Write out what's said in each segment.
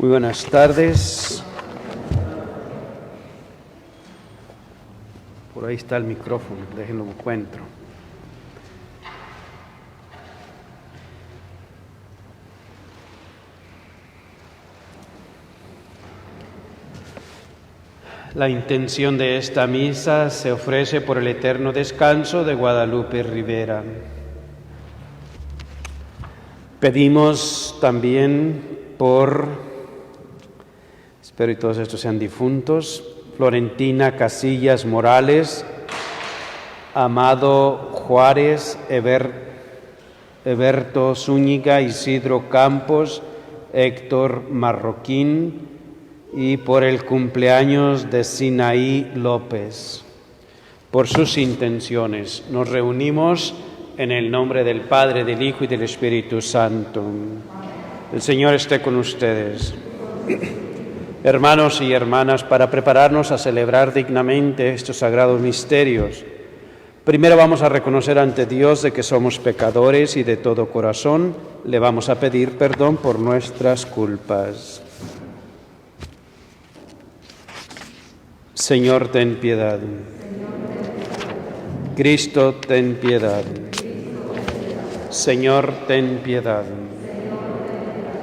Muy buenas tardes. Por ahí está el micrófono, déjenlo encuentro. La intención de esta misa se ofrece por el eterno descanso de Guadalupe Rivera. Pedimos también por, espero que todos estos sean difuntos, Florentina Casillas Morales, Amado Juárez, Eberto Zúñiga, Isidro Campos, Héctor Marroquín, y por el cumpleaños de Sinaí López. Por sus intenciones nos reunimos en el nombre del Padre, del Hijo y del Espíritu Santo. El Señor esté con ustedes. Hermanos y hermanas, para prepararnos a celebrar dignamente estos sagrados misterios, primero vamos a reconocer ante Dios de que somos pecadores y de todo corazón le vamos a pedir perdón por nuestras culpas. Señor, ten piedad. Cristo, ten piedad. Señor, ten piedad.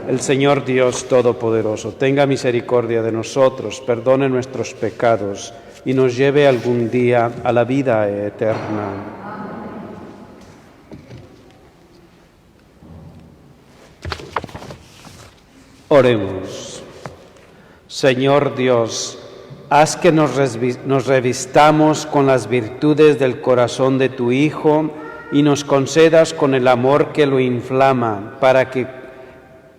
El Señor Dios Todopoderoso tenga misericordia de nosotros, perdone nuestros pecados y nos lleve algún día a la vida eterna. Oremos. Señor Dios, haz que nos revistamos con las virtudes del corazón de tu Hijo y nos concedas con el amor que lo inflama, para que,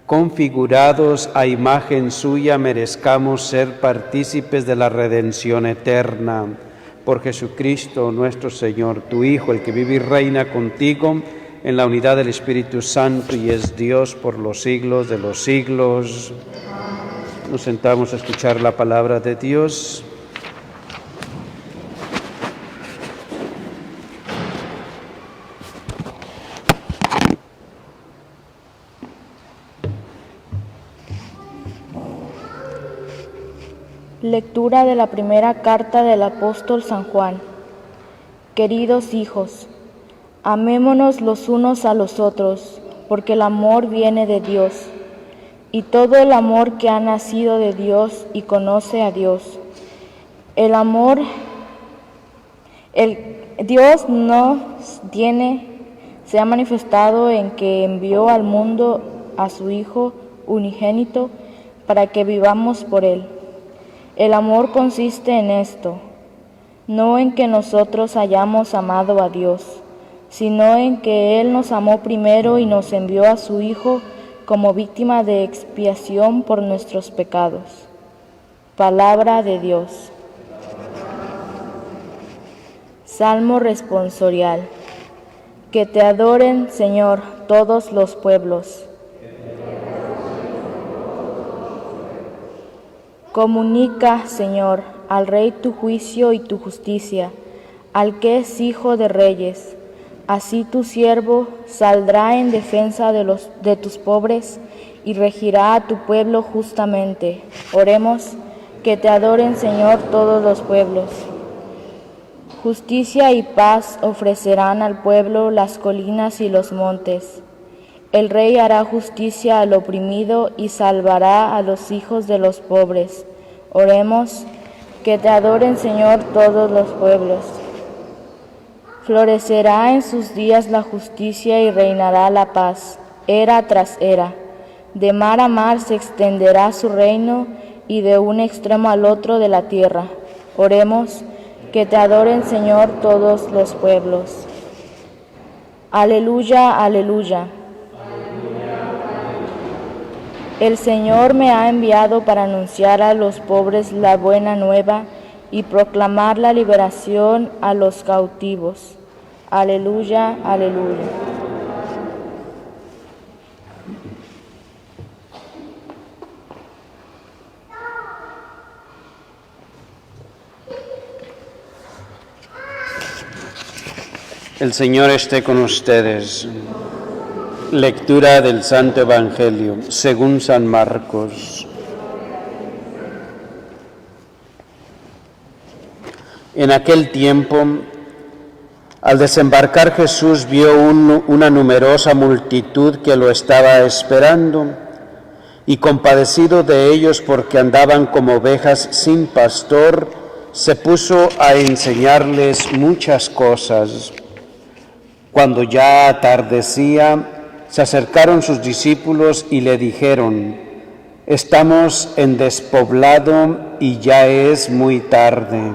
configurados a imagen suya, merezcamos ser partícipes de la redención eterna. Por Jesucristo nuestro Señor, tu Hijo, el que vive y reina contigo en la unidad del Espíritu Santo y es Dios por los siglos de los siglos. Nos sentamos a escuchar la palabra de Dios. Lectura de la primera carta del apóstol San Juan. Queridos hijos, amémonos los unos a los otros, porque el amor viene de Dios. Y todo el amor que ha nacido de Dios y conoce a Dios. Dios se ha manifestado en que envió al mundo a su Hijo unigénito para que vivamos por Él. El amor consiste en esto, no en que nosotros hayamos amado a Dios, sino en que Él nos amó primero y nos envió a su Hijo como víctima de expiación por nuestros pecados. Palabra de Dios. Salmo responsorial. Que te adoren, Señor, todos los pueblos. Comunica, Señor, al Rey tu juicio y tu justicia, al que es hijo de reyes. Así tu siervo saldrá en defensa de tus pobres y regirá a tu pueblo justamente. Oremos, que te adoren, Señor, todos los pueblos. Justicia y paz ofrecerán al pueblo las colinas y los montes. El Rey hará justicia al oprimido y salvará a los hijos de los pobres. Oremos, que te adoren, Señor, todos los pueblos. Florecerá en sus días la justicia y reinará la paz, era tras era. De mar a mar se extenderá su reino y de un extremo al otro de la tierra. Oremos, que te adoren, Señor, todos los pueblos. Aleluya, aleluya. El Señor me ha enviado para anunciar a los pobres la buena nueva y proclamar la liberación a los cautivos. Aleluya, aleluya. El Señor esté con ustedes. Lectura del Santo Evangelio según San Marcos. En aquel tiempo, al desembarcar Jesús vio una numerosa multitud que lo estaba esperando, y compadecido de ellos porque andaban como ovejas sin pastor, se puso a enseñarles muchas cosas. Cuando ya atardecía, se acercaron sus discípulos y le dijeron: «Estamos en despoblado y ya es muy tarde.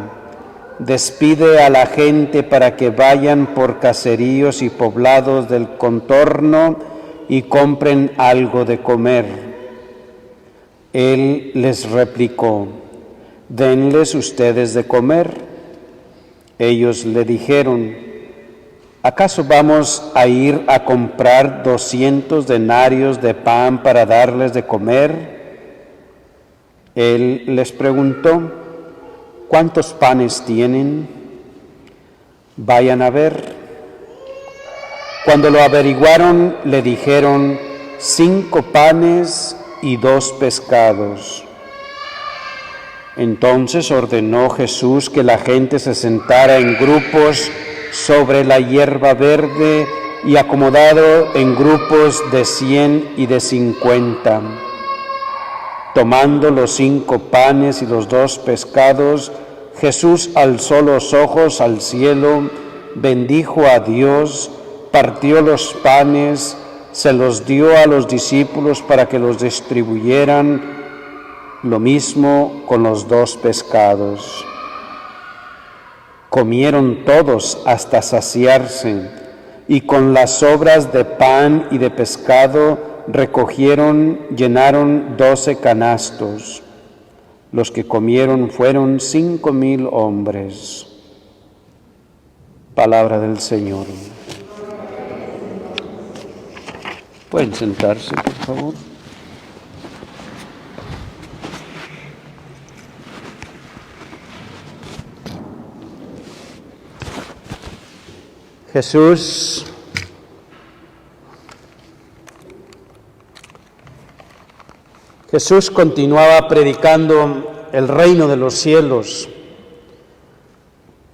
Despide a la gente para que vayan por caseríos y poblados del contorno y compren algo de comer». Él les replicó: «Denles ustedes de comer». Ellos le dijeron: «¿Acaso vamos a ir a comprar 200 denarios de pan para darles de comer?» Él les preguntó: «¿Cuántos panes tienen? Vayan a ver». Cuando lo averiguaron, le dijeron: 5 panes y 2 pescados. Entonces ordenó Jesús que la gente se sentara en grupos sobre la hierba verde y acomodado en grupos de 100 y de 50. Tomando los 5 panes y los 2 pescados, Jesús alzó los ojos al cielo, bendijo a Dios, partió los panes, se los dio a los discípulos para que los distribuyeran, lo mismo con los 2 pescados. Comieron todos hasta saciarse, y con las sobras de pan y de pescado llenaron 12 canastos. Los que comieron fueron 5,000 hombres. Palabra del Señor. Pueden sentarse, por favor. Jesús continuaba predicando el reino de los cielos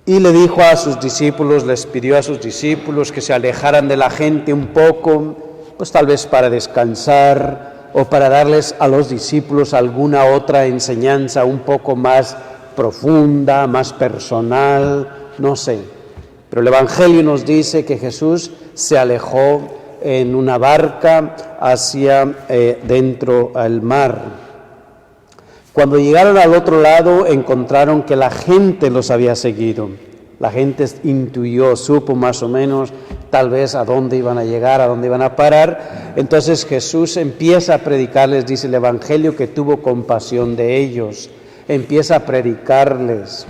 y le dijo a sus discípulos, les pidió a sus discípulos que se alejaran de la gente un poco, pues tal vez para descansar o para darles a los discípulos alguna otra enseñanza un poco más profunda, más personal, no sé. Pero el Evangelio nos dice que Jesús se alejó en una barca hacia dentro al mar. Cuando llegaron al otro lado, encontraron que la gente los había seguido. La gente intuyó, supo más o menos tal vez a dónde iban a llegar, a dónde iban a parar. Entonces Jesús empieza a predicarles, dice el Evangelio, que tuvo compasión de ellos. Empieza a predicarles.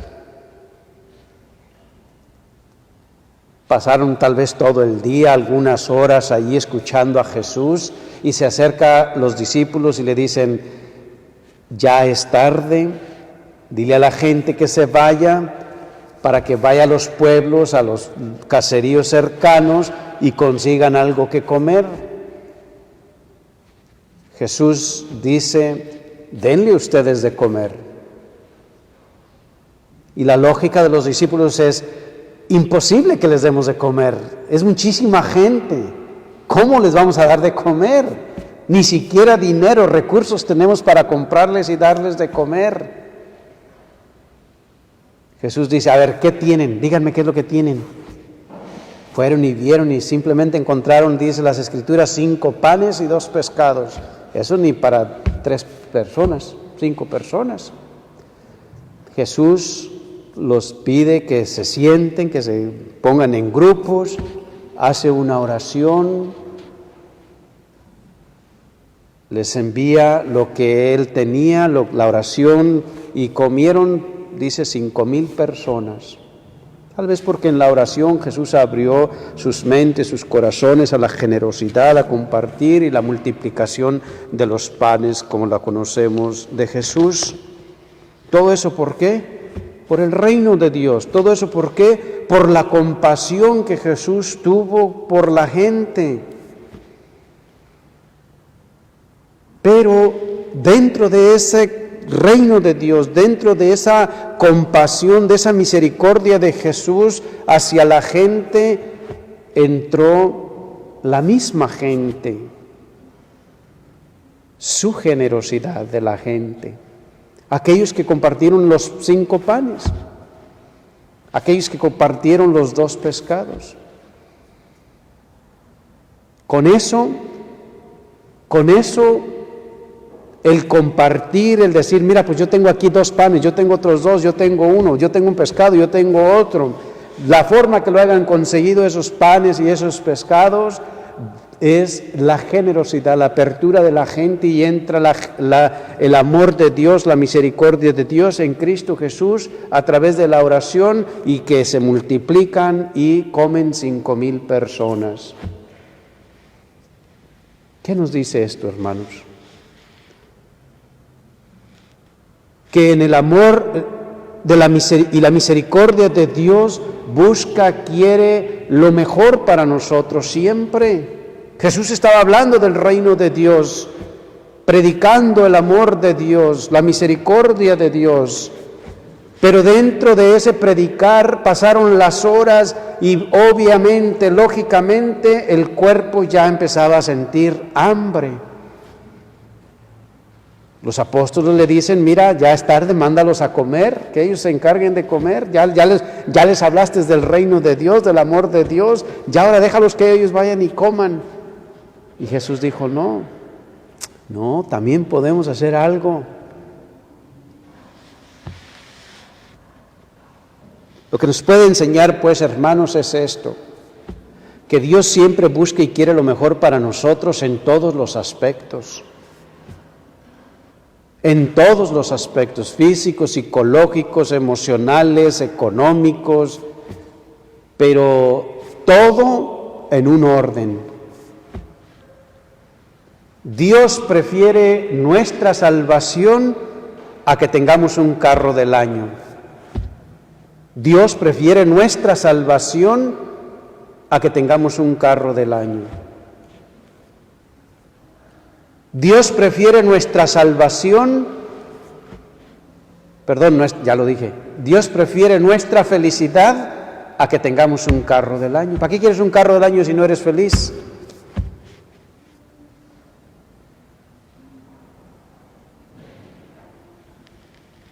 Pasaron tal vez todo el día, algunas horas allí escuchando a Jesús, y se acerca los discípulos y le dicen: ya es tarde, dile a la gente que se vaya, para que vaya a los pueblos, a los caseríos cercanos y consigan algo que comer. Jesús dice: denle ustedes de comer. Y la lógica de los discípulos es: imposible que les demos de comer, es muchísima gente, ¿cómo les vamos a dar de comer? Ni siquiera dinero, recursos tenemos para comprarles y darles de comer. Jesús dice: a ver, ¿qué tienen? Díganme qué es lo que tienen. Fueron y vieron y simplemente encontraron, dice las Escrituras, 5 panes y 2 pescados. Eso ni para 3 personas, 5 personas. Jesús los pide que se sienten, que se pongan en grupos, hace una oración, les envía lo que él tenía, la oración, y comieron, dice, 5,000 personas. Tal vez porque en la oración Jesús abrió sus mentes, sus corazones a la generosidad, a compartir y la multiplicación de los panes como la conocemos de Jesús. ¿Todo eso por qué? Por el reino de Dios. ¿Todo eso por qué? Por la compasión que Jesús tuvo por la gente. Pero dentro de ese reino de Dios, dentro de esa compasión, de esa misericordia de Jesús hacia la gente, entró la misma gente, su generosidad de la gente, aquellos que compartieron los 5 panes, aquellos que compartieron los 2 pescados. Con eso, el compartir, el decir, mira, pues yo tengo aquí 2 panes, yo tengo otros 2, yo tengo 1, yo tengo un pescado, yo tengo otro. La forma que lo hayan conseguido esos panes y esos pescados es la generosidad, la apertura de la gente, y entra el amor de Dios, la misericordia de Dios en Cristo Jesús a través de la oración, y que se multiplican y comen 5,000 personas. ¿Qué nos dice esto, hermanos? Que en el amor y la misericordia de Dios quiere lo mejor para nosotros siempre. Jesús estaba hablando del reino de Dios, predicando el amor de Dios, la misericordia de Dios. Pero dentro de ese predicar pasaron las horas y obviamente, lógicamente, el cuerpo ya empezaba a sentir hambre. Los apóstoles le dicen, mira, ya es tarde, mándalos a comer, que ellos se encarguen de comer, ya les hablaste del reino de Dios, del amor de Dios, ya ahora déjalos que ellos vayan y coman. Y Jesús dijo, no, también podemos hacer algo. Lo que nos puede enseñar, pues, hermanos, es esto, que Dios siempre busca y quiere lo mejor para nosotros en todos los aspectos. En todos los aspectos, físicos, psicológicos, emocionales, económicos, pero todo en un orden. Dios prefiere nuestra salvación a que tengamos un carro del año. Dios prefiere nuestra salvación a que tengamos un carro del año. Dios prefiere nuestra salvación, Dios prefiere nuestra felicidad a que tengamos un carro del año. ¿Para qué quieres un carro del año si no eres feliz?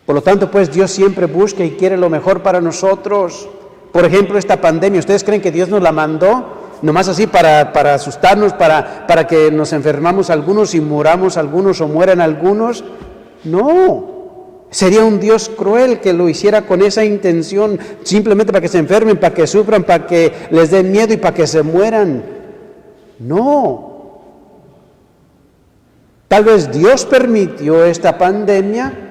Por lo tanto, pues, Dios siempre busca y quiere lo mejor para nosotros. Por ejemplo, esta pandemia, ¿ustedes creen que Dios nos la mandó nomás así para asustarnos, para que nos enfermamos algunos y muramos algunos o mueran algunos? No, sería un Dios cruel que lo hiciera con esa intención, simplemente para que se enfermen, para que sufran, para que les den miedo y para que se mueran. No. Tal vez Dios permitió esta pandemia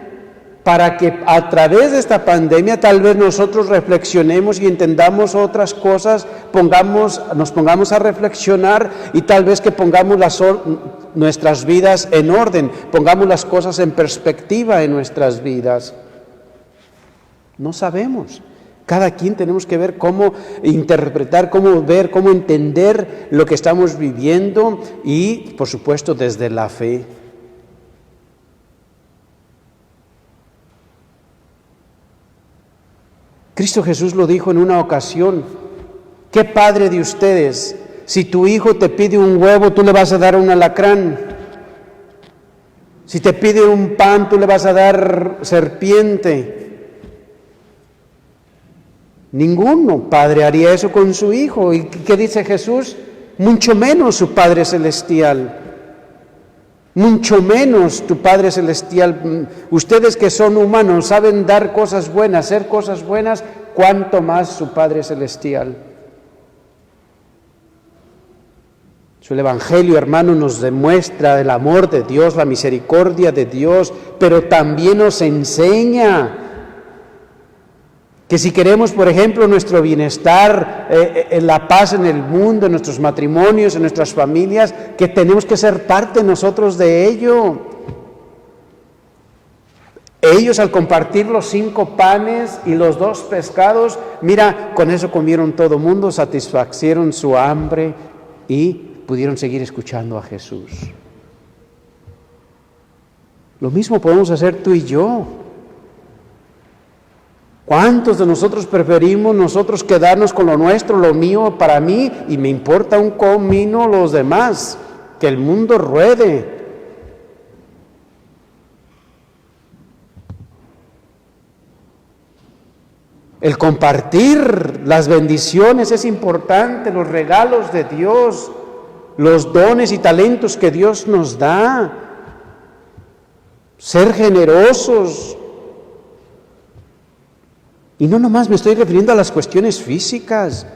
para que a través de esta pandemia tal vez nosotros reflexionemos y entendamos otras cosas, nos pongamos a reflexionar, y tal vez que pongamos nuestras vidas en orden, pongamos las cosas en perspectiva en nuestras vidas. No sabemos. Cada quien tenemos que ver cómo interpretar, cómo ver, cómo entender lo que estamos viviendo, y, por supuesto, desde la fe. Cristo Jesús lo dijo en una ocasión: ¿qué padre de ustedes, si tu hijo te pide un huevo, tú le vas a dar un alacrán? Si te pide un pan, tú le vas a dar serpiente. Ninguno padre haría eso con su hijo. ¿Y qué dice Jesús? Mucho menos su Padre Celestial. Mucho menos tu Padre Celestial. Ustedes que son humanos saben dar cosas buenas, hacer cosas buenas, cuánto más su Padre Celestial. El Evangelio, hermano, nos demuestra el amor de Dios, la misericordia de Dios, pero también nos enseña que si queremos, por ejemplo, nuestro bienestar, la paz en el mundo, en nuestros matrimonios, en nuestras familias, que tenemos que ser parte nosotros de ello. Ellos, al compartir los 5 panes y los 2 pescados, mira, con eso comieron todo mundo, satisfacieron su hambre y pudieron seguir escuchando a Jesús. Lo mismo podemos hacer tú y yo. ¿Cuántos de nosotros preferimos nosotros quedarnos con lo nuestro, lo mío para mí, y me importa un comino los demás? Que el mundo ruede. El compartir las bendiciones es importante, los regalos de Dios, los dones y talentos que Dios nos da. Ser generosos. Y no nomás me estoy refiriendo a las cuestiones físicas.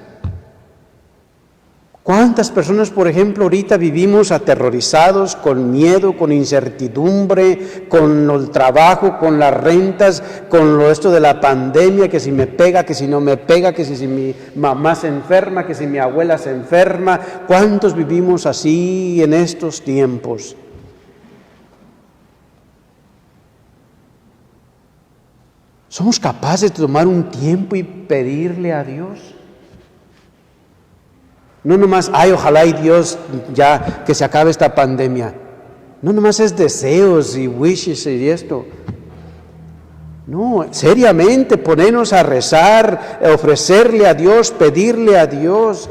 ¿Cuántas personas, por ejemplo, ahorita vivimos aterrorizados, con miedo, con incertidumbre, con el trabajo, con las rentas, con esto de la pandemia, que si me pega, que si no me pega, que si mi mamá se enferma, que si mi abuela se enferma? ¿Cuántos vivimos así en estos tiempos? ¿Somos capaces de tomar un tiempo y pedirle a Dios? No nomás, ojalá y Dios ya que se acabe esta pandemia. No nomás es deseos y wishes y esto. No, seriamente ponernos a rezar, ofrecerle a Dios, pedirle a Dios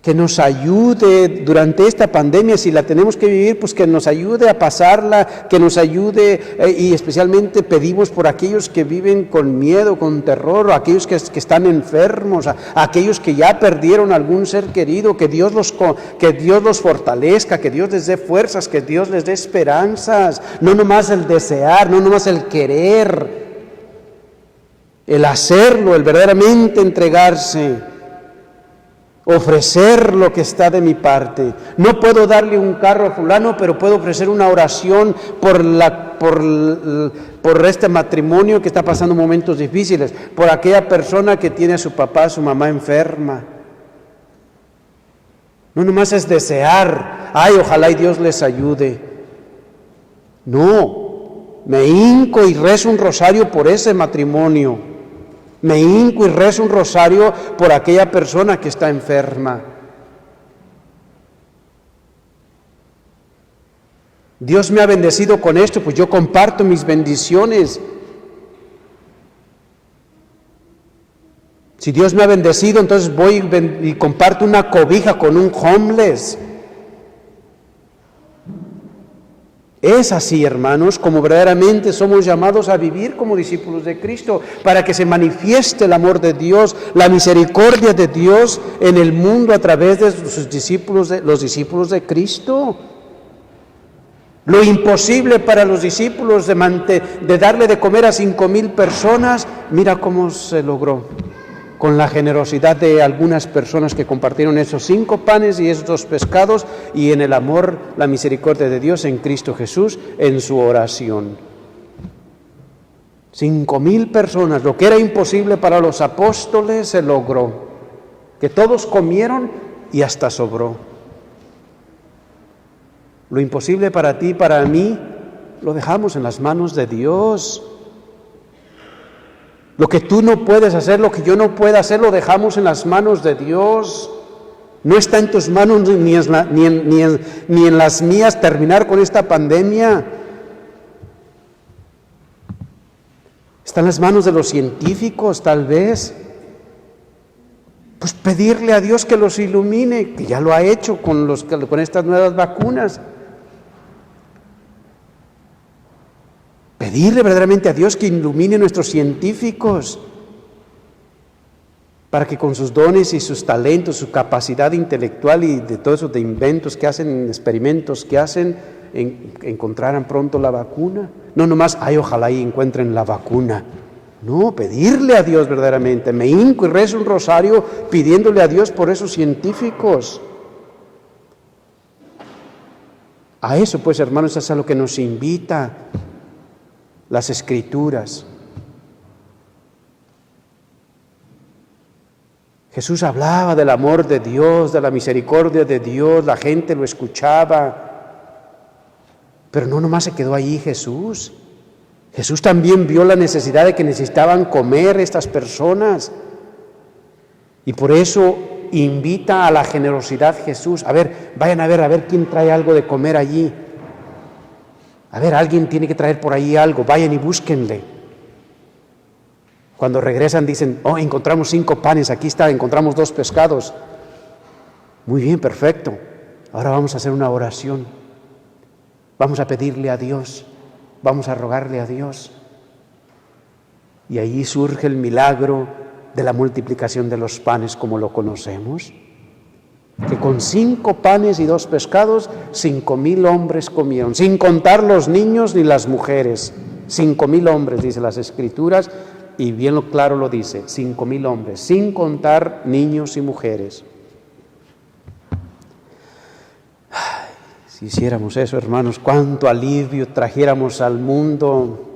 que nos ayude durante esta pandemia, si la tenemos que vivir, pues que nos ayude a pasarla, que nos ayude, y especialmente pedimos por aquellos que viven con miedo, con terror, a aquellos que están enfermos, a aquellos que ya perdieron algún ser querido, que Dios los fortalezca, que Dios les dé fuerzas, que Dios les dé esperanzas, no nomás el desear, no nomás el querer, el hacerlo, el verdaderamente entregarse. Ofrecer lo que está de mi parte. No puedo darle un carro a fulano, pero puedo ofrecer una oración por este matrimonio que está pasando momentos difíciles, por aquella persona que tiene a su papá, a su mamá enferma. No nomás es desear, ojalá y Dios les ayude. No, me hinco y rezo un rosario por ese matrimonio. Me hinco y rezo un rosario por aquella persona que está enferma. Dios me ha bendecido con esto, pues yo comparto mis bendiciones. Si Dios me ha bendecido, entonces voy y comparto una cobija con un homeless. Es así, hermanos, como verdaderamente somos llamados a vivir como discípulos de Cristo, para que se manifieste el amor de Dios, la misericordia de Dios en el mundo a través de sus discípulos, los discípulos de Cristo. Lo imposible para los discípulos de darle de comer a 5,000 personas, mira cómo se logró. Con la generosidad de algunas personas que compartieron esos 5 panes y esos 2 pescados, y en el amor, la misericordia de Dios en Cristo Jesús, en su oración. 5,000 personas, lo que era imposible para los apóstoles se logró, que todos comieron y hasta sobró. Lo imposible para ti, para mí, lo dejamos en las manos de Dios. Lo que tú no puedes hacer, lo que yo no puedo hacer, lo dejamos en las manos de Dios. No está en tus manos ni en las mías terminar con esta pandemia. Está en las manos de los científicos, tal vez. Pues pedirle a Dios que los ilumine, que ya lo ha hecho con estas nuevas vacunas. Pedirle verdaderamente a Dios que ilumine a nuestros científicos para que con sus dones y sus talentos, su capacidad intelectual y de todo eso de inventos que hacen, experimentos que hacen, encontraran pronto la vacuna. No nomás, ojalá y encuentren la vacuna. No, pedirle a Dios verdaderamente. Me hinco y rezo un rosario pidiéndole a Dios por esos científicos. A eso, pues, hermanos, es a lo que nos invita las Escrituras. Jesús hablaba del amor de Dios, de la misericordia de Dios, la gente lo escuchaba, pero no nomás se quedó ahí Jesús. Jesús también vio la necesidad de que necesitaban comer estas personas, y por eso invita a la generosidad Jesús. Vayan a ver quién trae algo de comer allí. A ver, alguien tiene que traer por ahí algo, vayan y búsquenle. Cuando regresan dicen, oh, encontramos 5 panes, aquí está, encontramos 2 pescados. Muy bien, perfecto. Ahora vamos a hacer una oración. Vamos a pedirle a Dios, vamos a rogarle a Dios. Y allí surge el milagro de la multiplicación de los panes como lo conocemos. Que con 5 panes y 2 pescados, 5,000 hombres comieron, sin contar los niños ni las mujeres. 5,000 hombres, dice las Escrituras, y bien claro lo dice, 5,000 hombres, sin contar niños y mujeres. Ay, si hiciéramos eso, hermanos, cuánto alivio trajéramos al mundo.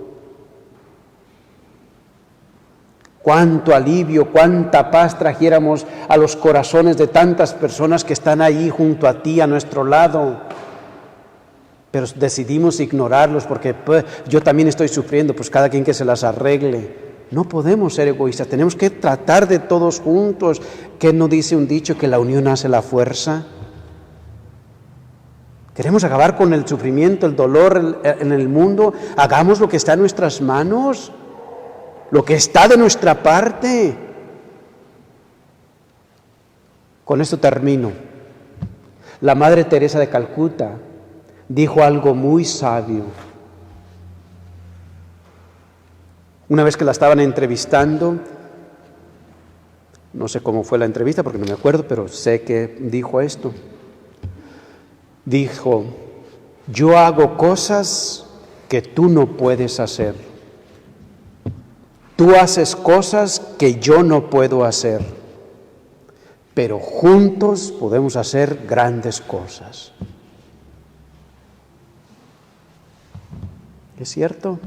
Cuánto alivio, cuánta paz trajéramos a los corazones de tantas personas que están ahí junto a ti, a nuestro lado. Pero decidimos ignorarlos porque pues, yo también estoy sufriendo, pues cada quien que se las arregle. No podemos ser egoístas, tenemos que tratar de todos juntos. ¿Qué no dice un dicho que la unión hace la fuerza? Queremos acabar con el sufrimiento, el dolor en el mundo. Hagamos lo que está en nuestras manos. Lo que está de nuestra parte. Con esto termino. La Madre Teresa de Calcuta dijo algo muy sabio. Una vez que la estaban entrevistando, no sé cómo fue la entrevista porque no me acuerdo, pero sé que dijo esto. Dijo, yo hago cosas que tú no puedes hacer. Tú haces cosas que yo no puedo hacer, pero juntos podemos hacer grandes cosas. ¿Es cierto?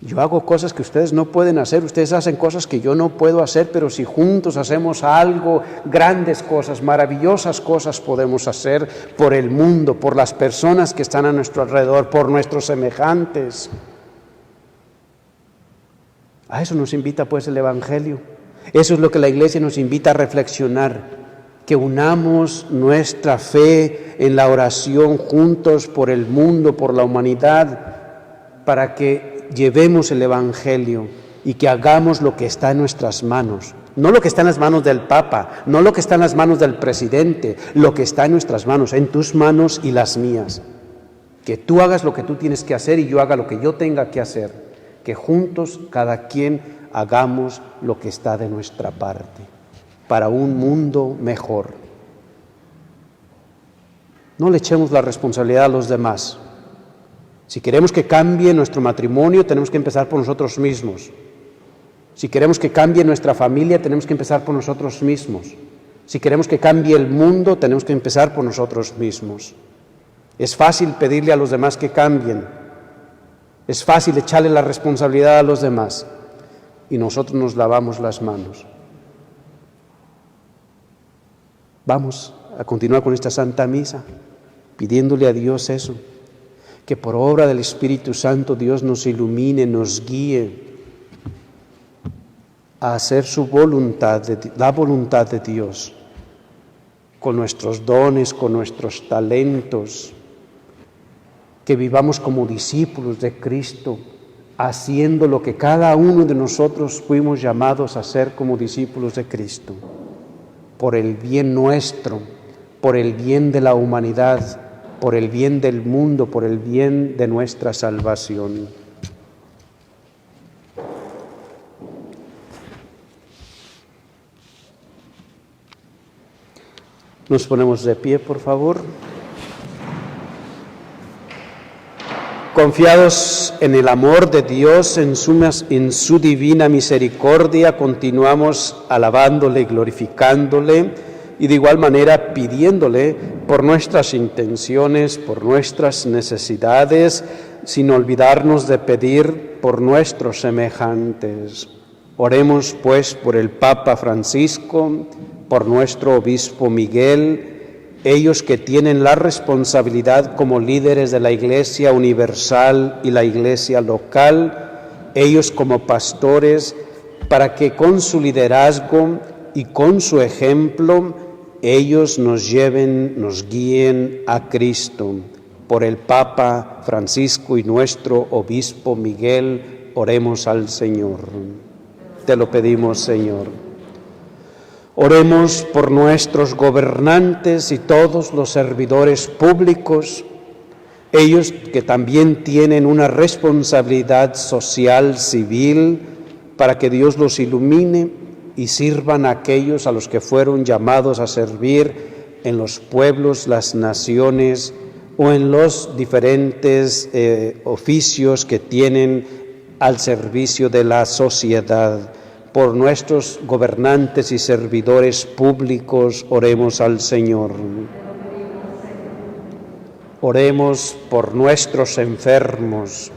Yo hago cosas que ustedes no pueden hacer, ustedes hacen cosas que yo no puedo hacer, pero si juntos hacemos algo, grandes cosas, maravillosas cosas podemos hacer por el mundo, por las personas que están a nuestro alrededor, por nuestros semejantes. A eso nos invita pues el Evangelio. Eso es lo que la Iglesia nos invita a reflexionar, que unamos nuestra fe en la oración juntos por el mundo, por la humanidad, para que llevemos el Evangelio y que hagamos lo que está en nuestras manos. No lo que está en las manos del Papa, no lo que está en las manos del presidente, lo que está en nuestras manos, en tus manos y las mías. Que tú hagas lo que tú tienes que hacer y yo haga lo que yo tenga que hacer. Que juntos cada quien hagamos lo que está de nuestra parte para un mundo mejor. No le echemos la responsabilidad a los demás. Si queremos que cambie nuestro matrimonio, tenemos que empezar por nosotros mismos. Si queremos que cambie nuestra familia, tenemos que empezar por nosotros mismos. Si queremos que cambie el mundo, tenemos que empezar por nosotros mismos. Es fácil pedirle a los demás que cambien. Es fácil echarle la responsabilidad a los demás y nosotros nos lavamos las manos. Vamos a continuar con esta Santa Misa, pidiéndole a Dios eso, que por obra del Espíritu Santo Dios nos ilumine, nos guíe a hacer su voluntad, la voluntad de Dios, con nuestros dones, con nuestros talentos. Que vivamos como discípulos de Cristo, haciendo lo que cada uno de nosotros fuimos llamados a hacer como discípulos de Cristo, por el bien nuestro, por el bien de la humanidad, por el bien del mundo, por el bien de nuestra salvación. Nos ponemos de pie, por favor. Confiados en el amor de Dios, en su divina misericordia, continuamos alabándole y glorificándole y de igual manera pidiéndole por nuestras intenciones, por nuestras necesidades, sin olvidarnos de pedir por nuestros semejantes. Oremos pues por el Papa Francisco, por nuestro Obispo Miguel, ellos que tienen la responsabilidad como líderes de la Iglesia universal y la Iglesia local, ellos como pastores, para que con su liderazgo y con su ejemplo, ellos nos lleven, nos guíen a Cristo. por el Papa Francisco y nuestro Obispo Miguel, oremos al Señor. Te lo pedimos, Señor. Oremos por nuestros gobernantes y todos los servidores públicos, ellos que también tienen una responsabilidad social, civil, para que Dios los ilumine y sirvan a aquellos a los que fueron llamados a servir en los pueblos, las naciones o en los diferentes oficios que tienen al servicio de la sociedad. Por nuestros gobernantes y servidores públicos, oremos al Señor. Oremos por nuestros enfermos,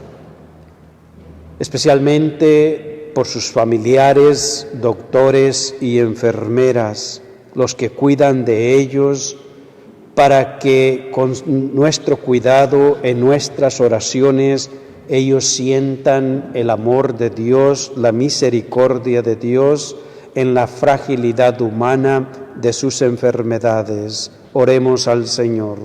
especialmente por sus familiares, doctores y enfermeras, los que cuidan de ellos, para que con nuestro cuidado en nuestras oraciones ellos sientan el amor de Dios, la misericordia de Dios en la fragilidad humana de sus enfermedades. Oremos al Señor.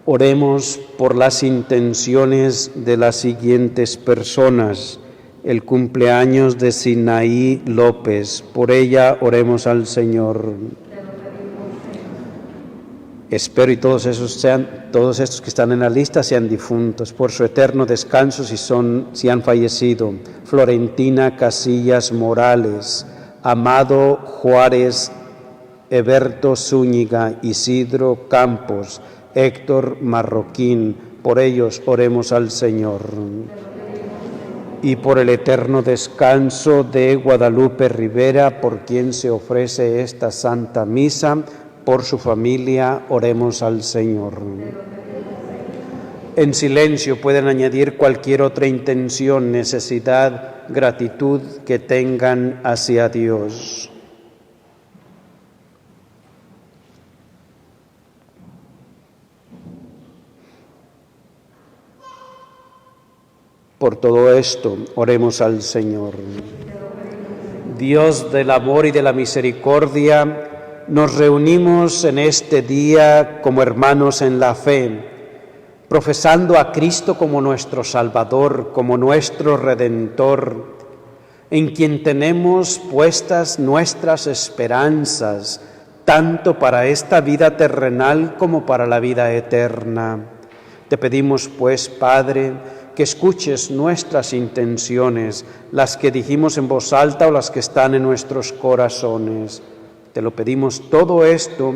Oremos por las intenciones de las siguientes personas. El cumpleaños de Sinaí López, por ella oremos al Señor. Espero y todos estos que están en la lista sean difuntos, por su eterno descanso si han fallecido. Florentina Casillas Morales, Amado Juárez, Eberto Zúñiga, Isidro Campos, Héctor Marroquín, por ellos oremos al Señor. Y por el eterno descanso de Guadalupe Rivera, por quien se ofrece esta Santa Misa, por su familia, oremos al Señor. En silencio pueden añadir cualquier otra intención, necesidad, gratitud que tengan hacia Dios. Por todo esto, oremos al Señor. Dios del amor y de la misericordia, nos reunimos en este día como hermanos en la fe, profesando a Cristo como nuestro Salvador, como nuestro Redentor, en quien tenemos puestas nuestras esperanzas, tanto para esta vida terrenal como para la vida eterna. Te pedimos, pues, Padre, que escuches nuestras intenciones, las que dijimos en voz alta o las que están en nuestros corazones. Te lo pedimos todo esto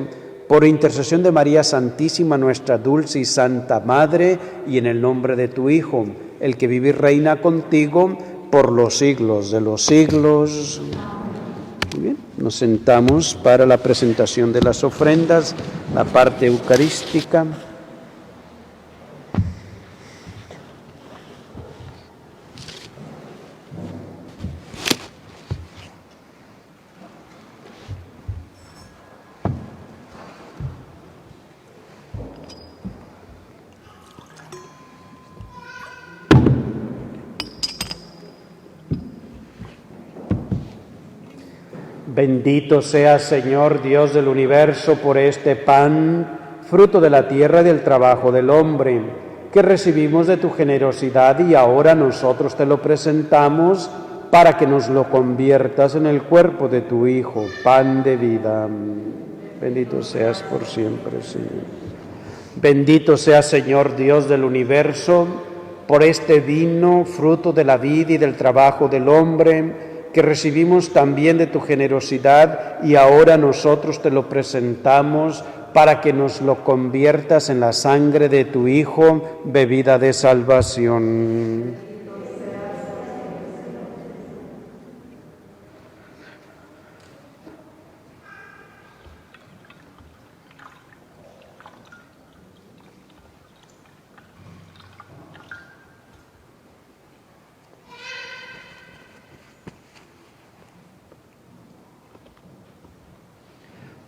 por intercesión de María Santísima, nuestra dulce y santa Madre, y en el nombre de tu Hijo, el que vive y reina contigo por los siglos de los siglos. Muy bien, nos sentamos para la presentación de las ofrendas, la parte eucarística. Bendito sea, Señor, Dios del universo, por este pan, fruto de la tierra y del trabajo del hombre, que recibimos de tu generosidad y ahora nosotros te lo presentamos para que nos lo conviertas en el cuerpo de tu Hijo, pan de vida. Bendito seas por siempre, Señor. Bendito sea, Señor, Dios del universo, por este vino, fruto de la vida y del trabajo del hombre, que recibimos también de tu generosidad y ahora nosotros te lo presentamos para que nos lo conviertas en la sangre de tu Hijo, bebida de salvación.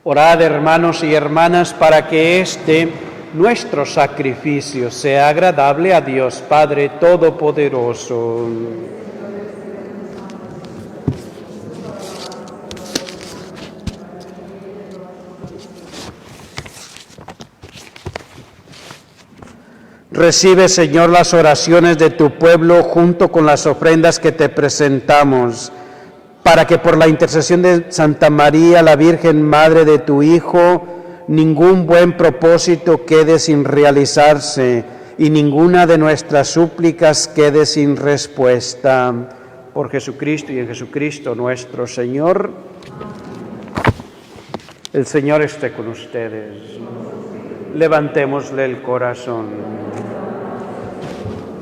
Orad, hermanos y hermanas, para que este nuestro sacrificio sea agradable a Dios Padre Todopoderoso. Recibe, Señor, las oraciones de tu pueblo junto con las ofrendas que te presentamos, para que por la intercesión de Santa María, la Virgen Madre de tu Hijo, ningún buen propósito quede sin realizarse y ninguna de nuestras súplicas quede sin respuesta. Por Jesucristo y en Jesucristo nuestro Señor. El Señor esté con ustedes. Levantémosle el corazón.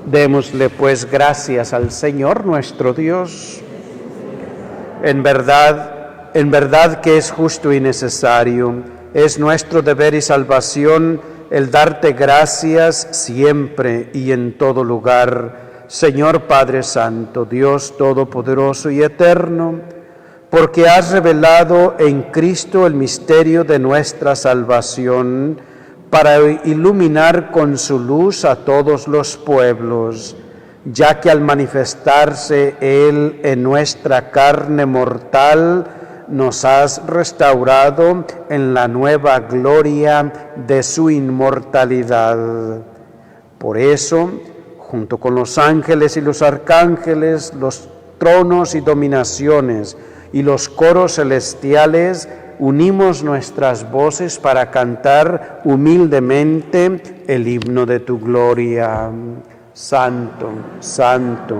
Démosle pues gracias al Señor nuestro Dios. En verdad que es justo y necesario, es nuestro deber y salvación el darte gracias siempre y en todo lugar, Señor Padre Santo, Dios Todopoderoso y Eterno, porque has revelado en Cristo el misterio de nuestra salvación, para iluminar con su luz a todos los pueblos, ya que al manifestarse Él en nuestra carne mortal, nos has restaurado en la nueva gloria de su inmortalidad. Por eso, junto con los ángeles y los arcángeles, los tronos y dominaciones y los coros celestiales, unimos nuestras voces para cantar humildemente el himno de tu gloria. Santo, santo,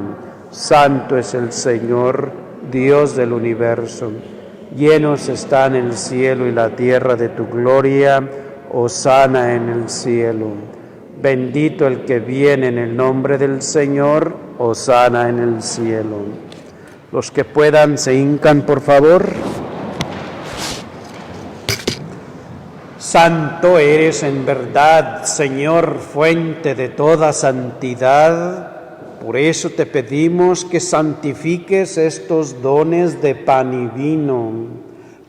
santo es el Señor, Dios del universo. Llenos están el cielo y la tierra de tu gloria. Hosana en el cielo. Bendito el que viene en el nombre del Señor. Hosana en el cielo. Los que puedan se hincan, por favor. Santo eres en verdad, Señor, fuente de toda santidad. Por eso te pedimos que santifiques estos dones de pan y vino,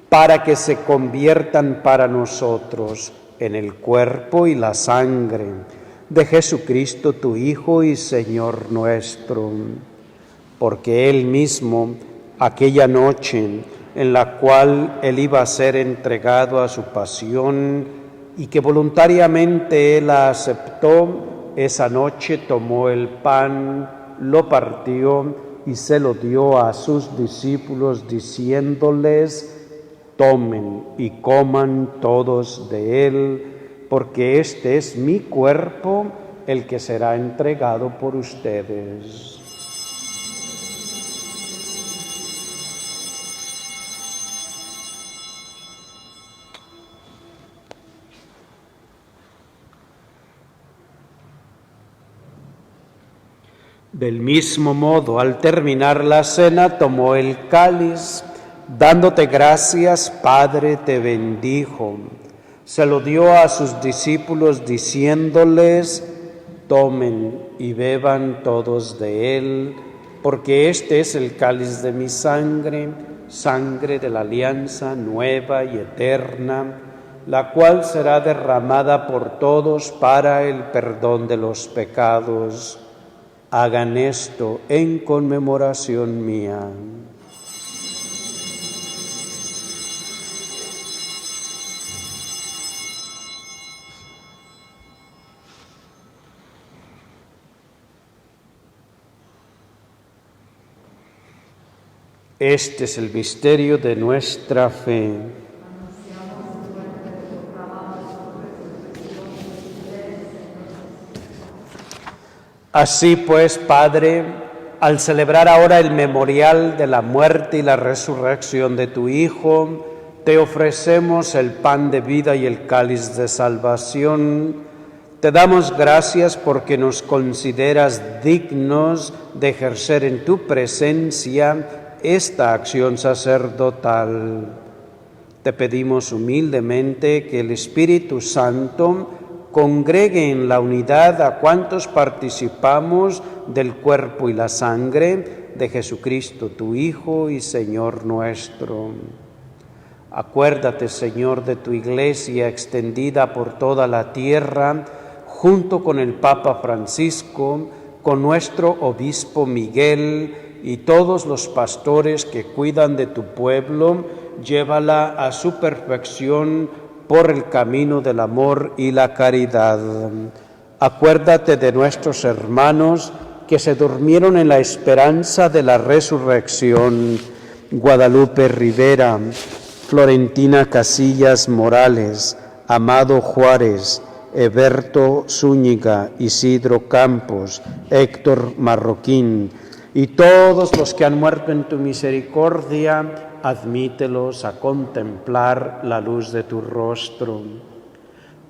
para que se conviertan para nosotros en el cuerpo y la sangre de Jesucristo, tu Hijo y Señor nuestro. Porque Él mismo, aquella noche en la cual Él iba a ser entregado a su pasión y que voluntariamente Él la aceptó, esa noche tomó el pan, lo partió y se lo dio a sus discípulos diciéndoles: tomen y coman todos de él, porque este es mi cuerpo, el que será entregado por ustedes. Del mismo modo, al terminar la cena, tomó el cáliz, dándote gracias, Padre, te bendijo. Se lo dio a sus discípulos diciéndoles: tomen y beban todos de él, porque este es el cáliz de mi sangre, sangre de la alianza nueva y eterna, la cual será derramada por todos para el perdón de los pecados. Hagan esto en conmemoración mía. Este es el misterio de nuestra fe. Así pues, Padre, al celebrar ahora el memorial de la muerte y la resurrección de tu Hijo, te ofrecemos el pan de vida y el cáliz de salvación. Te damos gracias porque nos consideras dignos de ejercer en tu presencia esta acción sacerdotal. Te pedimos humildemente que el Espíritu Santo congregue en la unidad a cuantos participamos del cuerpo y la sangre de Jesucristo, tu Hijo y Señor nuestro. Acuérdate, Señor, de tu Iglesia extendida por toda la tierra, junto con el Papa Francisco, con nuestro Obispo Miguel y todos los pastores que cuidan de tu pueblo. Llévala a su perfección por el camino del amor y la caridad. Acuérdate de nuestros hermanos que se durmieron en la esperanza de la resurrección. Guadalupe Rivera, Florentina Casillas Morales, Amado Juárez, Eberto Zúñiga, Isidro Campos, Héctor Marroquín, y todos los que han muerto en tu misericordia, admítelos a contemplar la luz de tu rostro.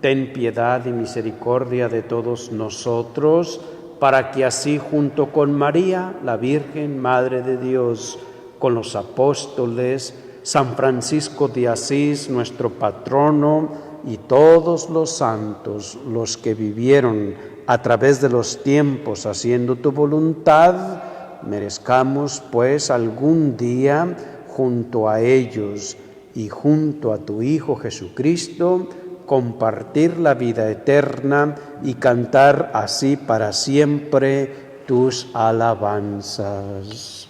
Ten piedad y misericordia de todos nosotros, para que así, junto con María, la Virgen Madre de Dios, con los apóstoles, San Francisco de Asís, nuestro patrono, y todos los santos, los que vivieron a través de los tiempos haciendo tu voluntad, merezcamos pues algún día junto a ellos y junto a tu Hijo Jesucristo compartir la vida eterna y cantar así para siempre tus alabanzas.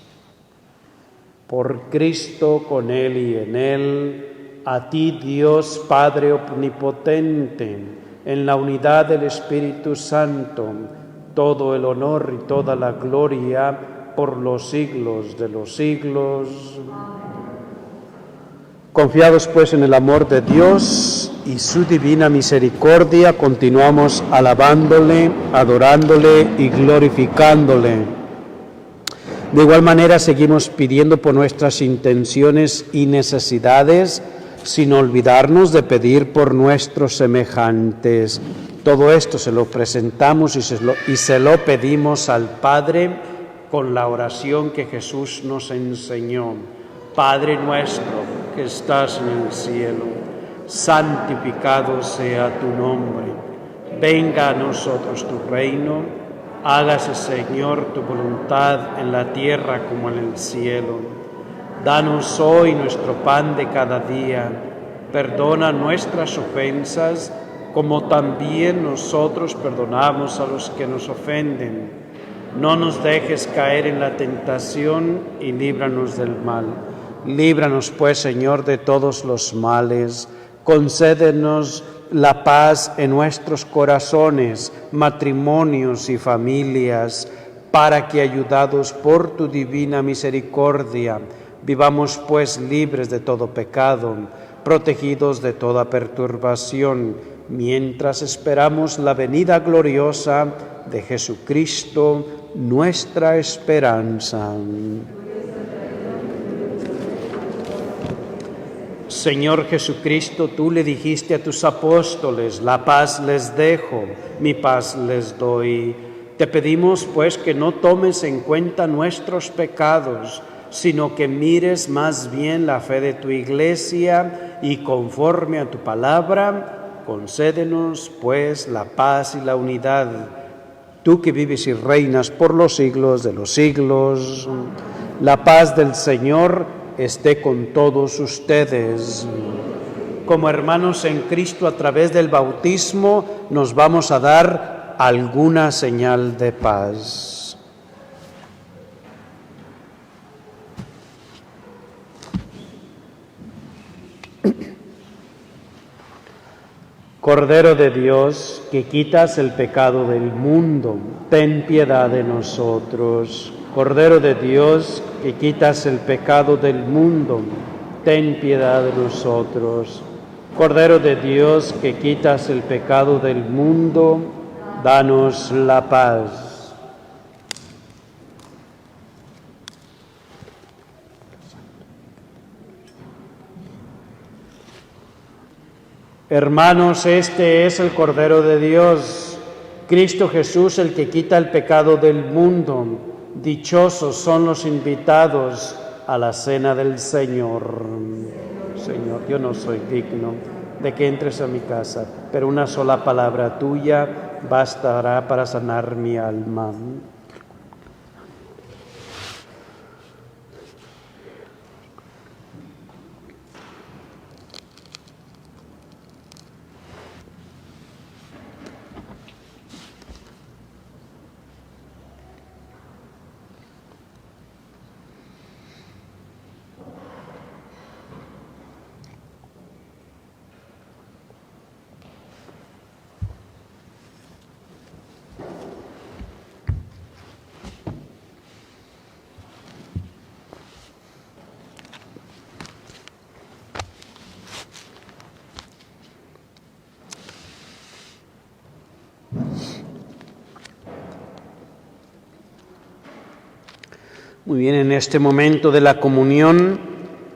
Por Cristo, con Él y en Él, a ti Dios Padre omnipotente, en la unidad del Espíritu Santo, todo el honor y toda la gloria por los siglos de los siglos. Confiados pues en el amor de Dios y su divina misericordia, continuamos alabándole, adorándole y glorificándole. De igual manera seguimos pidiendo por nuestras intenciones y necesidades, sin olvidarnos de pedir por nuestros semejantes. Todo esto se lo presentamos y se lo pedimos al Padre con la oración que Jesús nos enseñó. Padre nuestro que estás en el cielo, santificado sea tu nombre. Venga a nosotros tu reino. Hágase, Señor, tu voluntad en la tierra como en el cielo. Danos hoy nuestro pan de cada día. Perdona nuestras ofensas, como también nosotros perdonamos a los que nos ofenden. No nos dejes caer en la tentación y líbranos del mal. Líbranos, pues, Señor, de todos los males. Concédenos la paz en nuestros corazones, matrimonios y familias, para que, ayudados por tu divina misericordia, vivamos pues libres de todo pecado, protegidos de toda perturbación, mientras esperamos la venida gloriosa de Jesucristo, nuestra esperanza. Señor Jesucristo, tú le dijiste a tus apóstoles: la paz les dejo, mi paz les doy. Te pedimos pues que no tomes en cuenta nuestros pecados, sino que mires más bien la fe de tu Iglesia y, conforme a tu palabra, concédenos pues la paz y la unidad. Tú que vives y reinas por los siglos de los siglos, la paz del Señor esté con todos ustedes. Como hermanos en Cristo, a través del bautismo, nos vamos a dar alguna señal de paz. Cordero de Dios, que quitas el pecado del mundo, ten piedad de nosotros. Cordero de Dios, que quitas el pecado del mundo, ten piedad de nosotros. Cordero de Dios, que quitas el pecado del mundo, danos la paz. Hermanos, este es el Cordero de Dios, Cristo Jesús, el que quita el pecado del mundo. Dichosos son los invitados a la cena del Señor. Señor, yo no soy digno de que entres a mi casa, pero una sola palabra tuya bastará para sanar mi alma. Muy bien, en este momento de la comunión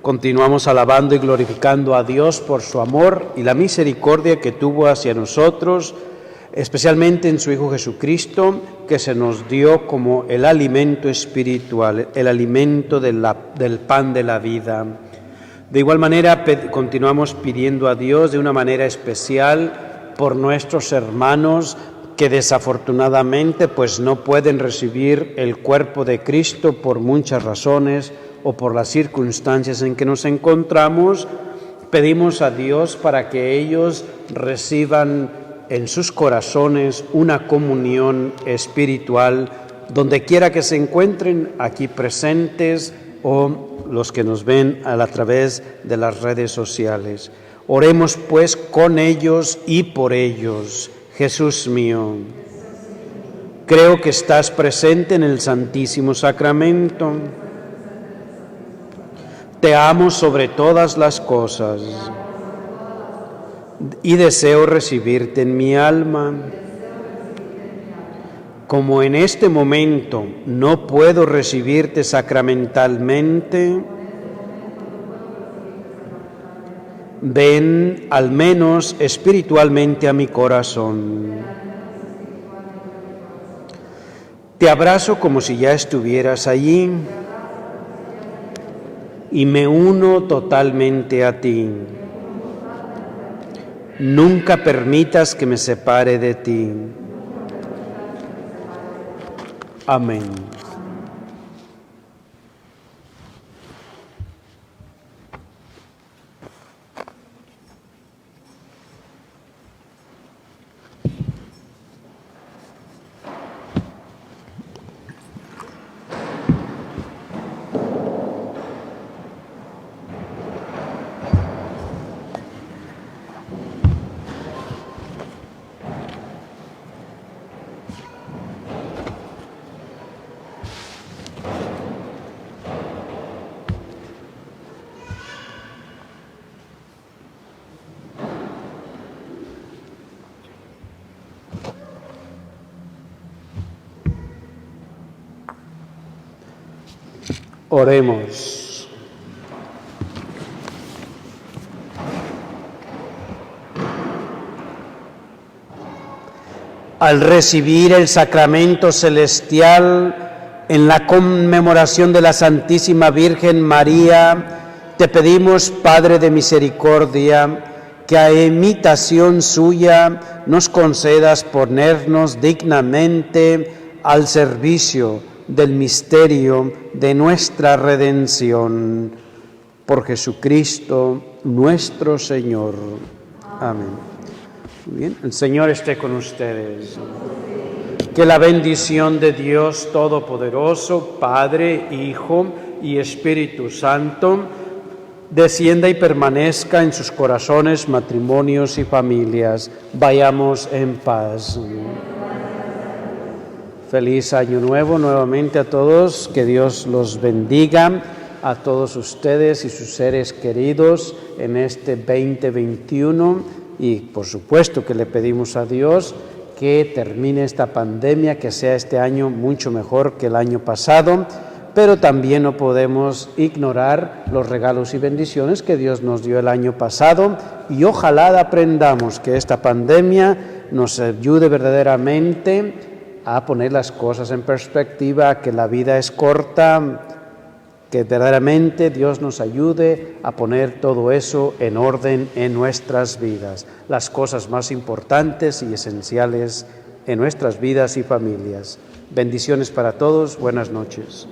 continuamos alabando y glorificando a Dios por su amor y la misericordia que tuvo hacia nosotros, especialmente en su Hijo Jesucristo, que se nos dio como el alimento espiritual, el alimento del pan de la vida. De igual manera, continuamos pidiendo a Dios de una manera especial por nuestros hermanos que desafortunadamente pues no pueden recibir el cuerpo de Cristo por muchas razones o por las circunstancias en que nos encontramos. Pedimos a Dios para que ellos reciban en sus corazones una comunión espiritual donde quiera que se encuentren aquí presentes o los que nos ven a través de las redes sociales. Oremos pues con ellos y por ellos. Jesús mío, creo que estás presente en el Santísimo Sacramento. Te amo sobre todas las cosas y deseo recibirte en mi alma. Como en este momento no puedo recibirte sacramentalmente, ven al menos espiritualmente a mi corazón. Te abrazo como si ya estuvieras allí y me uno totalmente a ti. Nunca permitas que me separe de ti. Amén. Oremos. Al recibir el sacramento celestial en la conmemoración de la Santísima Virgen María, te pedimos, Padre de misericordia, que a imitación suya nos concedas ponernos dignamente al servicio del misterio de nuestra redención. Por Jesucristo nuestro Señor. Amén. Muy bien, el Señor esté con ustedes. Que la bendición de Dios Todopoderoso, Padre, Hijo y Espíritu Santo, descienda y permanezca en sus corazones, matrimonios y familias. Vayamos en paz. Feliz Año Nuevo nuevamente a todos, que Dios los bendiga a todos ustedes y sus seres queridos en este 2021 y por supuesto que le pedimos a Dios que termine esta pandemia, que sea este año mucho mejor que el año pasado, pero también no podemos ignorar los regalos y bendiciones que Dios nos dio el año pasado y ojalá aprendamos que esta pandemia nos ayude verdaderamente a poner las cosas en perspectiva, que la vida es corta, que verdaderamente Dios nos ayude a poner todo eso en orden en nuestras vidas, las cosas más importantes y esenciales en nuestras vidas y familias. Bendiciones para todos, buenas noches.